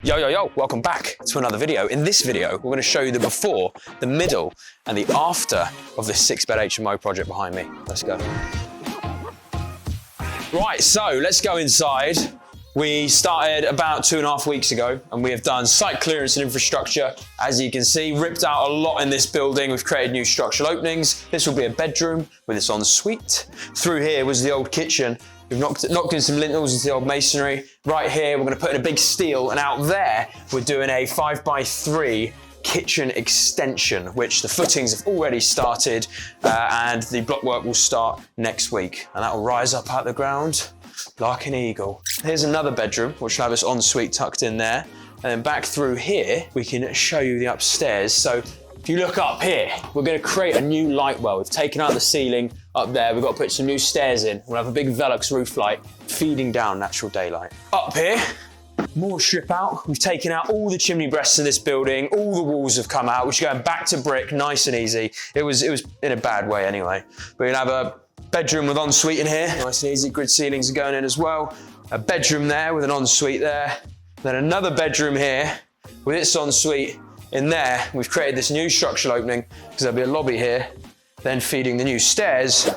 Yo, welcome back to another video. In this video, we're going to show you the before, the middle, and the after of this 6-bed HMO project behind me. Let's go. Right, so let's go inside. We started about 2.5 weeks ago, and we have done site clearance and infrastructure. As you can see, ripped out a lot in this building. We've created new structural openings. This will be a bedroom with its ensuite. Through here was the old kitchen. We've knocked in some lintels into the old masonry. Right here, we're going to put in a big steel, and out there, we're doing a 5x3 kitchen extension, which the footings have already started, and the block work will start next week. And that will rise up out the ground like an eagle. Here's another bedroom, which will have its ensuite tucked in there. And then back through here, we can show you the upstairs. So if you look up here, we're going to create a new light well. We've taken out the ceiling up there. We've got to put some new stairs in. We'll have a big Velux roof light feeding down natural daylight. Up here, more strip out. We've taken out all the chimney breasts in this building. All the walls have come out, which are going back to brick, nice and easy. It was in a bad way anyway. We're going to have a bedroom with ensuite in here. Nice and easy. Grid ceilings are going in as well. A bedroom there with an ensuite there. Then another bedroom here with its ensuite in there. We've created this new structural opening because there'll be a lobby here, then feeding the new stairs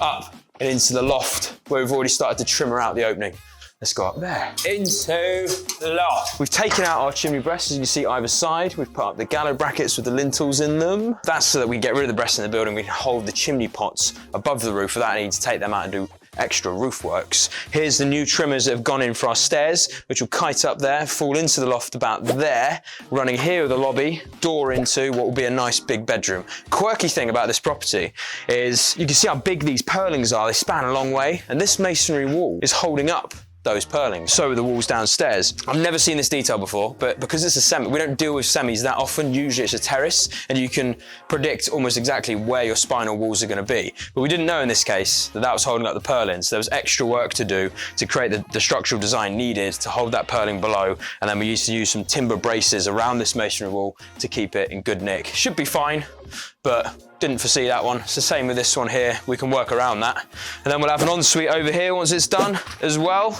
up and into the loft where we've already started to trimmer out the opening. Let's go up there. Into the loft. We've taken out our chimney breasts, as you can see either side. We've put up the gallows brackets with the lintels in them. That's so that we get rid of the breasts in the building. We can hold the chimney pots above the roof without needing to take them out and do extra roof works. Here's the new trimmers that have gone in for our stairs, which will kite up there, fall into the loft about there, running here with a lobby, door into what will be a nice big bedroom. Quirky thing about this property is you can see how big these purlings are. They span a long way, and this masonry wall is holding up those purlings. So are the walls downstairs. I've never seen this detail before, but because it's a semi, we don't deal with semis that often. Usually it's a terrace, and you can predict almost exactly where your spinal walls are going to be. But we didn't know in this case that that was holding up the purlins. So there was extra work to do to create the structural design needed to hold that purling below. And then we used to use some timber braces around this masonry wall to keep it in good nick. Should be fine, but didn't foresee that one. It's the same with this one here. We can work around that. And then we'll have an ensuite over here once it's done as well.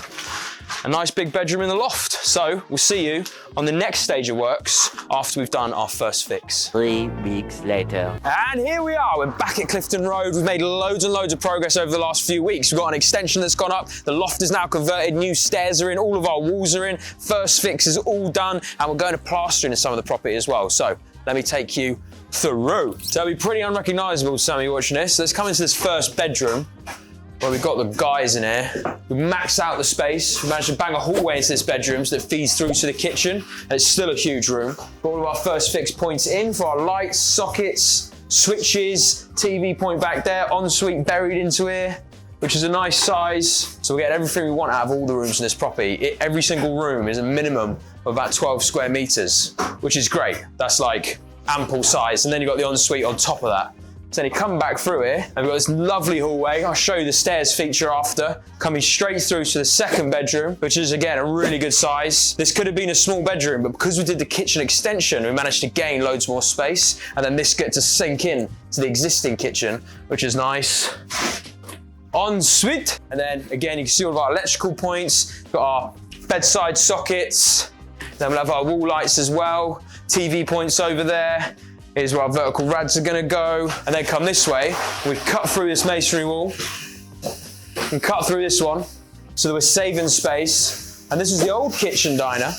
A nice big bedroom in the loft. So we'll see you on the next stage of works after we've done our first fix. 3 weeks later. And here we are. We're back at Clifton Road. We've made loads and loads of progress over the last few weeks. We've got an extension that's gone up. The loft is now converted. New stairs are in. All of our walls are in. First fix is all done. And we're going to plaster into some of the property as well. So let me take you through. So it'll be pretty unrecognisable to some of you watching this. Let's come into this first bedroom where we've got the guys in here. We maxed out the space. We managed to bang a hallway into this bedroom so that feeds through to the kitchen. And it's still a huge room. Got all of our first fix points in for our lights, sockets, switches, TV point back there, ensuite buried into here, which is a nice size. So we're getting everything we want out of all the rooms in this property. Every single room is a minimum of about 12 square meters, which is great. That's like ample size. And then you've got the ensuite on top of that. So then you come back through here, and we've got this lovely hallway. I'll show you the stairs feature after. Coming straight through to the second bedroom, which is again, a really good size. This could have been a small bedroom, but because we did the kitchen extension, we managed to gain loads more space. And then this gets to sink in to the existing kitchen, which is nice. Ensuite, and then again, you can see all of our electrical points. We've got our bedside sockets. Then we'll have our wall lights as well. TV points over there. Here's where our vertical rads are going to go. And then come this way. We cut through this masonry wall and cut through this one so that we're saving space. And this is the old kitchen diner,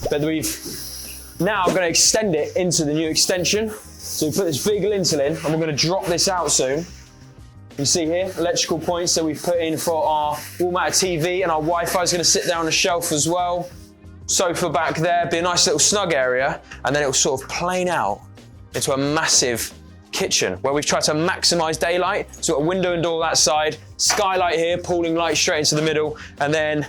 but we've now going to extend it into the new extension. So we put this big lintel in, and we're going to drop this out soon. You can see here, electrical points that we've put in for our wall-mounted TV, and our Wi-Fi is going to sit there on the shelf as well. Sofa back there, be a nice little snug area, and then it will sort of plane out into a massive kitchen where we've tried to maximize daylight. So we've got a window and door that side, skylight here, pooling light straight into the middle, and then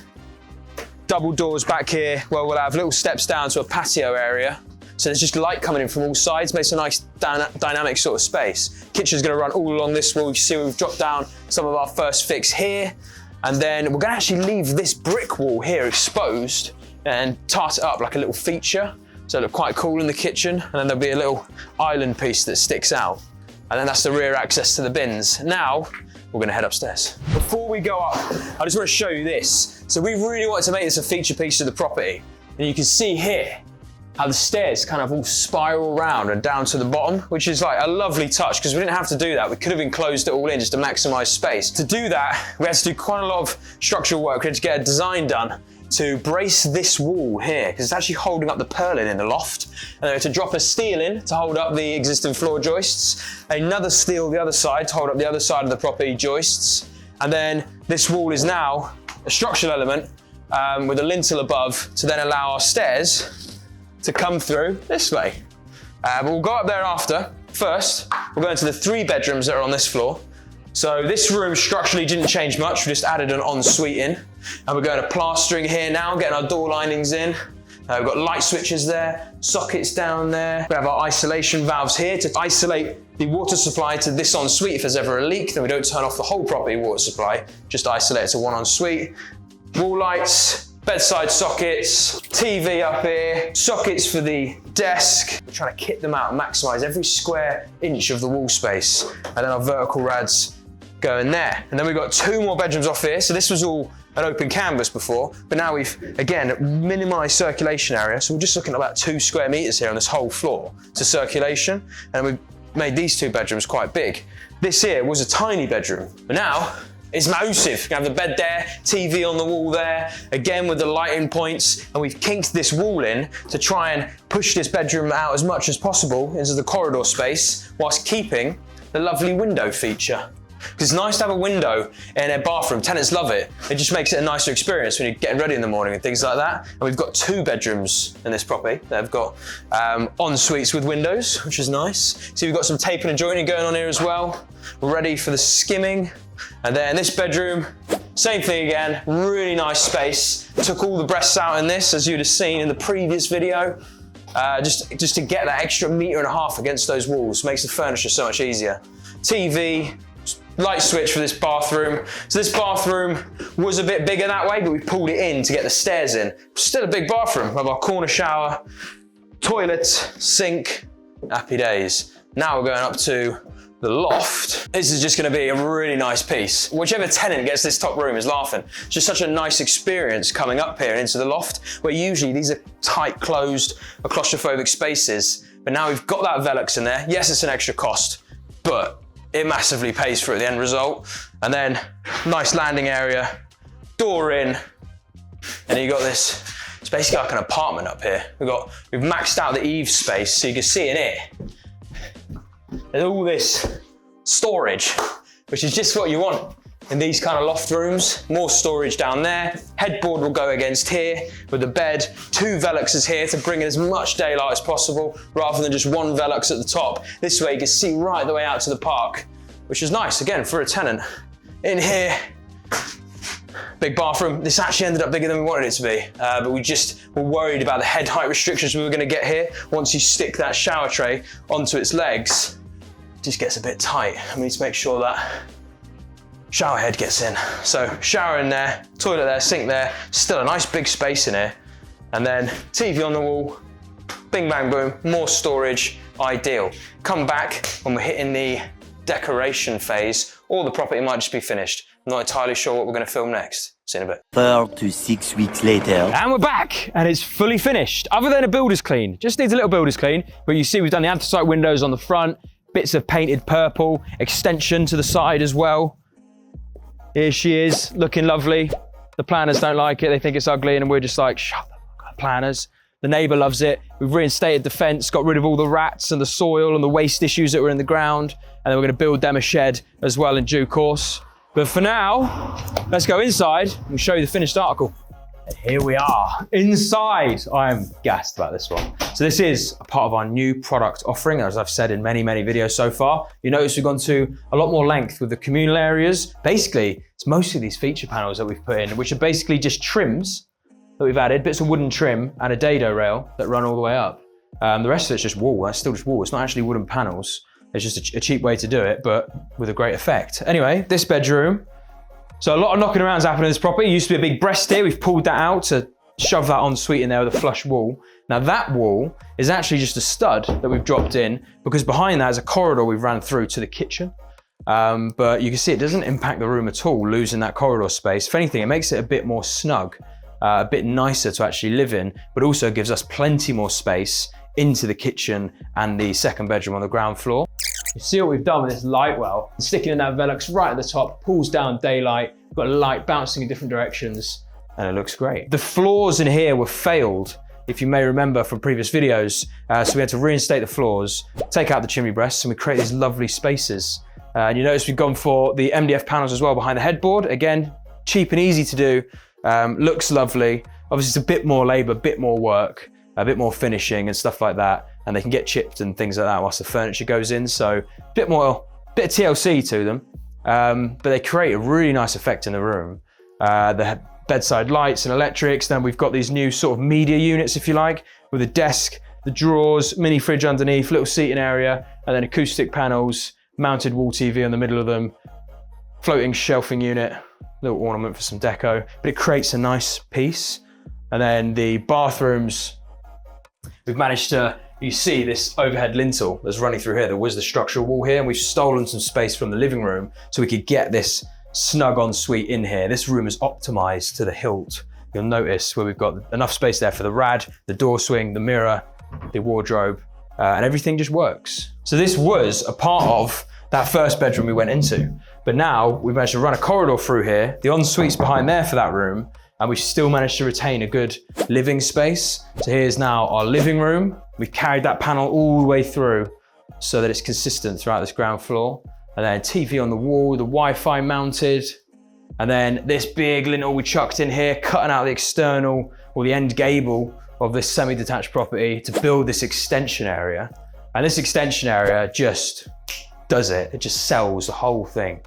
double doors back here where we'll have little steps down to a patio area. So there's just light coming in from all sides, makes a nice dynamic sort of space. Kitchen's gonna run all along this wall. You see we've dropped down some of our first fix here, and then we're gonna actually leave this brick wall here exposed and tart it up like a little feature. So it'll look quite cool in the kitchen, and then there'll be a little island piece that sticks out. And then that's the rear access to the bins. Now, we're gonna head upstairs. Before we go up, I just wanna show you this. So we really wanted to make this a feature piece of the property. And you can see here how the stairs kind of all spiral around and down to the bottom, which is like a lovely touch because we didn't have to do that. We could have enclosed it all in just to maximize space. To do that, we had to do quite a lot of structural work. We had to get a design done to brace this wall here because it's actually holding up the purlin in the loft. And then we had to drop a steel in to hold up the existing floor joists, another steel the other side to hold up the other side of the property joists. And then this wall is now a structural element with a lintel above to then allow our stairs to come through this way. But we'll go up there after. First, we'll go into the 3 bedrooms that are on this floor. So this room structurally didn't change much. We just added an ensuite in. And we're going to plastering here now, getting our door linings in. We've got light switches there, sockets down there. We have our isolation valves here to isolate the water supply to this ensuite. If there's ever a leak, then we don't turn off the whole property water supply, just isolate it to one ensuite. Wall lights, bedside sockets, TV up here, sockets for the desk. We're trying to kit them out and maximize every square inch of the wall space. And then our vertical rads go in there. And then we've got 2 more bedrooms off here. So this was all an open canvas before, but now we've, again, minimized circulation area. So we're just looking at about 2 square meters here on this whole floor to circulation. And we've made these 2 bedrooms quite big. This here was a tiny bedroom, but now it's massive. You have the bed there, TV on the wall there, again with the lighting points, and we've kinked this wall in to try and push this bedroom out as much as possible into the corridor space whilst keeping the lovely window feature. Because it's nice to have a window in a bathroom. Tenants love it. It just makes it a nicer experience when you're getting ready in the morning and things like that. And we've got 2 bedrooms in this property. They've got en suites with windows, which is nice. So we've got some taping and joining going on here as well. We're ready for the skimming. And then this bedroom, same thing again, really nice space. Took all the breasts out in this, as you'd have seen in the previous video. Just to get that extra 1.5 meters against those walls, makes the furniture so much easier. TV, light switch for this bathroom. So this bathroom was a bit bigger that way, but we pulled it in to get the stairs in. Still a big bathroom. We have our corner shower, toilet, sink, happy days. Now we're going up to the loft. This is just going to be a really nice piece. Whichever tenant gets this top room is laughing. It's just such a nice experience coming up here and into the loft, where usually these are tight, closed, claustrophobic spaces. But now we've got that Velux in there. Yes, it's an extra cost, but it massively pays for it, the end result. And then nice landing area, door in, and you got this. It's basically like an apartment up here. We've maxed out the eave space so you can see in it. There's all this storage, which is just what you want in these kind of loft rooms. More storage down there. Headboard will go against here with the bed. 2 Veluxes here to bring in as much daylight as possible rather than just 1 Velux at the top. This way you can see right the way out to the park, which is nice, again, for a tenant. In here, big bathroom. This actually ended up bigger than we wanted it to be, but we just were worried about the head height restrictions we were going to get here. Once you stick that shower tray onto its legs, it just gets a bit tight. And we need to make sure that shower head gets in. So shower in there, toilet there, sink there, still a nice big space in here. And then TV on the wall, bing bang boom, more storage, ideal. Come back when we're hitting the decoration phase, or the property might just be finished. I'm not entirely sure what we're going to film next. See you in a bit. 4 to 6 weeks later. And we're back, and it's fully finished. Other than a builder's clean, just needs a little builder's clean. But you see we've done the anthracite windows on the front, bits of painted purple, extension to the side as well. Here she is, looking lovely. The planners don't like it, they think it's ugly, and we're just like, shut the fuck up, planners. The neighbour loves it. We've reinstated the fence, got rid of all the rats and the soil and the waste issues that were in the ground. And then we're going to build them a shed as well in due course. But for now, let's go inside and show you the finished article. And here we are, inside. I am gassed about this one. So this is a part of our new product offering, as I've said in many, many videos so far. You notice we've gone to a lot more length with the communal areas. Basically, it's mostly these feature panels that we've put in, which are basically just trims that we've added, bits of wooden trim and a dado rail that run all the way up. The rest of it's just wall, that's still just wall. It's not actually wooden panels. It's just a cheap way to do it, but with a great effect. Anyway, this bedroom. So a lot of knocking around is happening in this property. It used to be a big breast here. We've pulled that out to shove that ensuite in there with a flush wall. Now that wall is actually just a stud that we've dropped in because behind that is a corridor we've ran through to the kitchen. But you can see it doesn't impact the room at all, losing that corridor space. If anything, it makes it a bit more snug. a bit nicer to actually live in, but also gives us plenty more space into the kitchen and the second bedroom on the ground floor. You see what we've done with this light well, sticking in that Velux right at the top, pulls down daylight, got a light bouncing in different directions, and it looks great. The floors in here were failed, if you may remember from previous videos, so we had to reinstate the floors, take out the chimney breasts, and we create these lovely spaces. And you notice we've gone for the MDF panels as well behind the headboard. Again, cheap and easy to do, looks lovely. Obviously it's a bit more labor, a bit more work, a bit more finishing and stuff like that. And they can get chipped and things like that whilst the furniture goes in. So a bit of TLC to them, but they create a really nice effect in the room. They have bedside lights and electrics. Then we've got these new sort of media units, if you like, with a desk, the drawers, mini fridge underneath, little seating area, and then acoustic panels, mounted wall TV in the middle of them, floating shelving unit, little ornament for some deco, but it creates a nice piece. And then the bathrooms, we've managed to, you see this overhead lintel that's running through here. There was the structural wall here, and we've stolen some space from the living room so we could get this snug ensuite in here. This room is optimized to the hilt. You'll notice where we've got enough space there for the rad, the door swing, the mirror, the wardrobe, and everything just works. So this was a part of that first bedroom we went into, but now we've managed to run a corridor through here. The ensuite's behind there for that room, and we've still managed to retain a good living space. So here's now our living room. We've carried that panel all the way through so that it's consistent throughout this ground floor. And then TV on the wall, the Wi-Fi mounted. And then this big lintel we chucked in here, cutting out the external or the end gable of this semi-detached property to build this extension area. And this extension area just does it. It just sells the whole thing.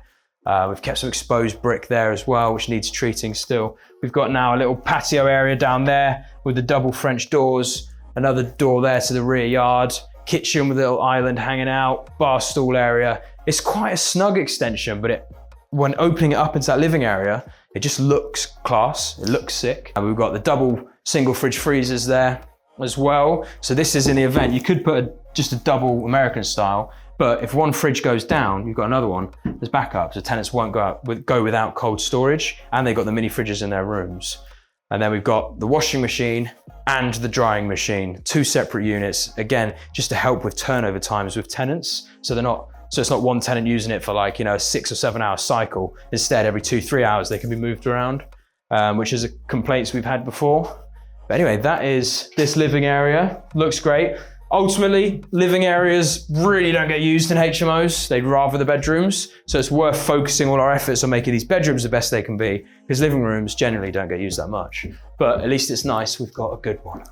We've kept some exposed brick there as well, which needs treating still. We've got now a little patio area down there with the double French doors, another door there to the rear yard, kitchen with a little island hanging out, bar stool area. It's quite a snug extension, but when opening it up into that living area, it just looks class, it looks sick. And we've got the double single fridge freezers there as well. So this is in the event, you could put just a double American style, but if one fridge goes down, you've got another one, there's backup. So tenants won't go without cold storage, and they've got the mini fridges in their rooms. And then we've got the washing machine and the drying machine, two separate units, again, just to help with turnover times with tenants. So it's not one tenant using it for like, a 6 or 7 hour cycle. Instead, every 2-3 hours, they can be moved around, which is a complaints we've had before. But anyway, that is this living area. Looks great. Ultimately, living areas really don't get used in HMOs. They'd rather the bedrooms. So it's worth focusing all our efforts on making these bedrooms the best they can be, because living rooms generally don't get used that much. But at least it's nice, we've got a good one.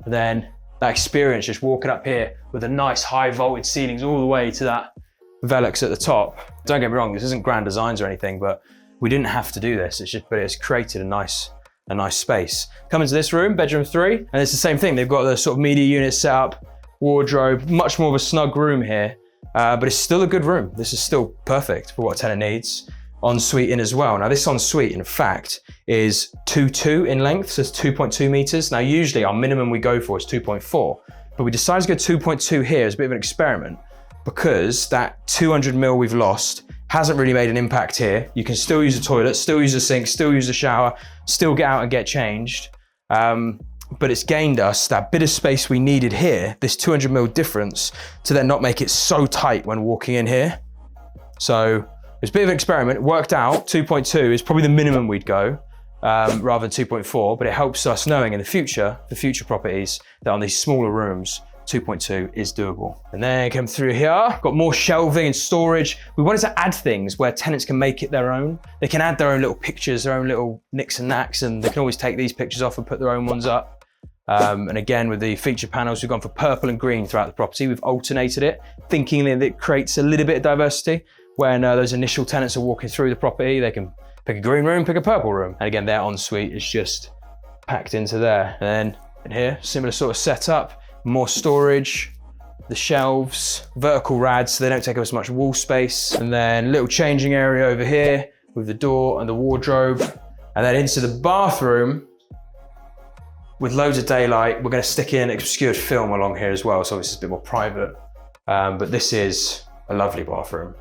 And then that experience, just walking up here with the nice high vaulted ceilings all the way to that Velux at the top. Don't get me wrong, this isn't grand designs or anything, but we didn't have to do this. But it's created a nice space. Come into this room, bedroom 3, and it's the same thing. They've got the sort of media unit set up, wardrobe, much more of a snug room here, but it's still a good room. This is still perfect for what a tenant needs. Ensuite in as well. Now this ensuite, in fact, is 2.2 in length, so it's 2.2 meters. Now usually our minimum we go for is 2.4, but we decided to go 2.2 here as a bit of an experiment, because that 200 mil we've lost hasn't really made an impact here. You can still use a toilet, still use a sink, still use a shower, still get out and get changed. But it's gained us that bit of space we needed here, this 200 mil difference, to then not make it so tight when walking in here. So it's a bit of an experiment. It worked out. 2.2 is probably the minimum we'd go, rather than 2.4, but it helps us knowing in the future, for future properties, that on these smaller rooms, 2.2 is doable. And then come through here, got more shelving and storage. We wanted to add things where tenants can make it their own. They can add their own little pictures, their own little nicks and knacks, and they can always take these pictures off and put their own ones up. And again, with the feature panels, we've gone for purple and green throughout the property. We've alternated it, thinking that it creates a little bit of diversity. When those initial tenants are walking through the property, they can pick a green room, pick a purple room. And again, their ensuite is just packed into there. And then in here, similar sort of setup, more storage, the shelves, vertical rads, so they don't take up as much wall space. And then little changing area over here with the door and the wardrobe. And then into the bathroom, with loads of daylight. We're going to stick in obscured film along here as well, so obviously it's a bit more private. But this is a lovely bathroom.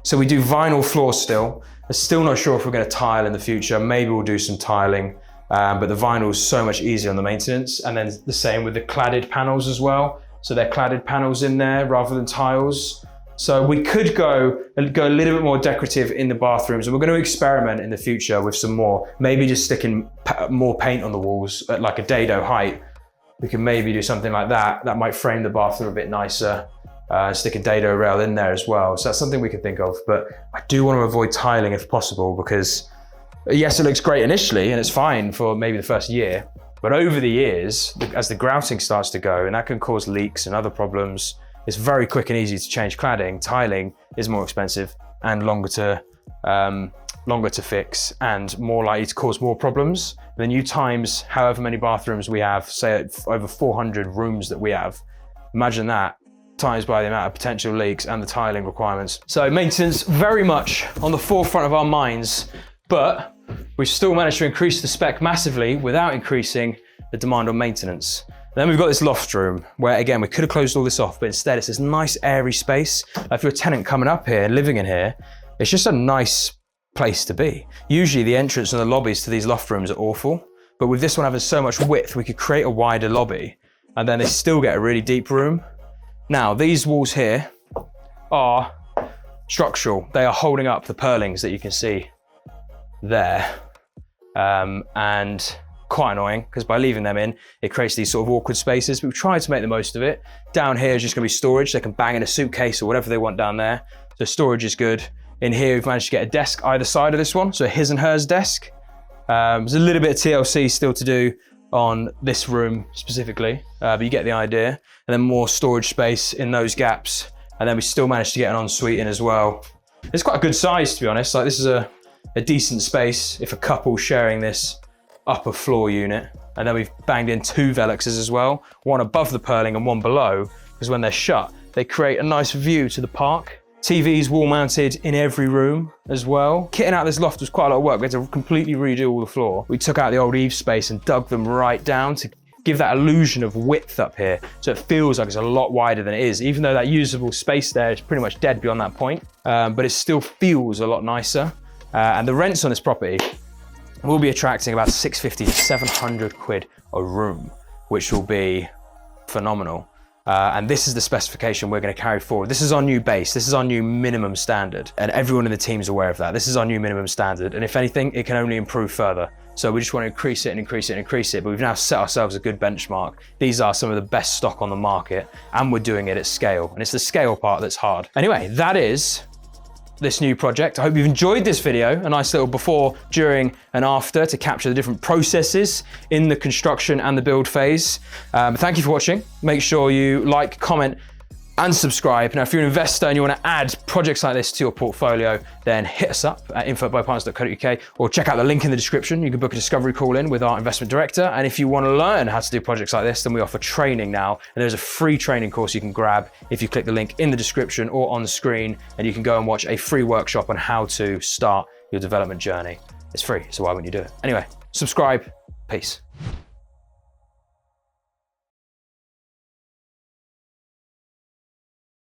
So we do vinyl floor still. I'm still not sure if we're going to tile in the future. Maybe we'll do some tiling. but the vinyl is so much easier on the maintenance. And then the same with the cladded panels as well. So they're cladded panels in there rather than tiles. So we could go a little bit more decorative in the bathrooms, and we're going to experiment in the future with some more, maybe just sticking more paint on the walls at like a dado height. We can maybe do something like that. That might frame the bathroom a bit nicer. Stick a dado rail in there as well. So that's something we could think of, but I do want to avoid tiling if possible, because yes, it looks great initially and it's fine for maybe the first year, but over the years, as the grouting starts to go, and that can cause leaks and other problems, it's very quick and easy to change cladding. Tiling is more expensive and longer to fix and more likely to cause more problems. Then you times however many bathrooms we have, say over 400 rooms that we have, imagine that times by the amount of potential leaks and the tiling requirements. So maintenance very much on the forefront of our minds, but we've still managed to increase the spec massively without increasing the demand on maintenance. Then we've got this loft room where, again, we could have closed all this off, but instead it's this nice airy space. If you're a tenant coming up here and living in here, it's just a nice place to be. Usually the entrance and the lobbies to these loft rooms are awful, but with this one having so much width, we could create a wider lobby and then they still get a really deep room. Now, these walls here are structural. They are holding up the purlings that you can see there. And quite annoying, because by leaving them in, it creates these sort of awkward spaces, but we've tried to make the most of it. Down here is just gonna be storage. They can bang in a suitcase or whatever they want down there. So storage is good. In here, we've managed to get a desk either side of this one, so a his and hers desk. There's a little bit of TLC still to do on this room specifically, but you get the idea. And then more storage space in those gaps. And then we still managed to get an ensuite in as well. It's quite a good size, to be honest. Like, this is a decent space if a couple sharing this upper floor unit. And then we've banged in 2 Velexes as well, one above the purling and one below, because when they're shut, they create a nice view to the park. TVs wall mounted in every room as well. Kitting out this loft was quite a lot of work. We had to completely redo all the floor. We took out the old eave space and dug them right down to give that illusion of width up here. So it feels like it's a lot wider than it is, even though that usable space there is pretty much dead beyond that point. But it still feels a lot nicer. And the rents on this property will be attracting about 650 to 700 quid a room, which will be phenomenal. And this is the specification we're going to carry forward. This is our new base. This is our new minimum standard. And everyone in the team is aware of that. This is our new minimum standard. And if anything, it can only improve further. So we just want to increase it and increase it and increase it. But we've now set ourselves a good benchmark. These are some of the best stock on the market, and we're doing it at scale. And it's the scale part that's hard. Anyway, that is this new project. I hope you've enjoyed this video, a nice little before, during, and after to capture the different processes in the construction and the build phase. Thank you for watching. Make sure you like, comment, and subscribe. Now, if you're an investor and you want to add projects like this to your portfolio, then hit us up at info@buypartners.co.uk or check out the link in the description. You can book a discovery call in with our investment director. And if you want to learn how to do projects like this, then we offer training now. And there's a free training course you can grab if you click the link in the description or on the screen, and you can go and watch a free workshop on how to start your development journey. It's free, so why wouldn't you do it? Anyway, subscribe. Peace.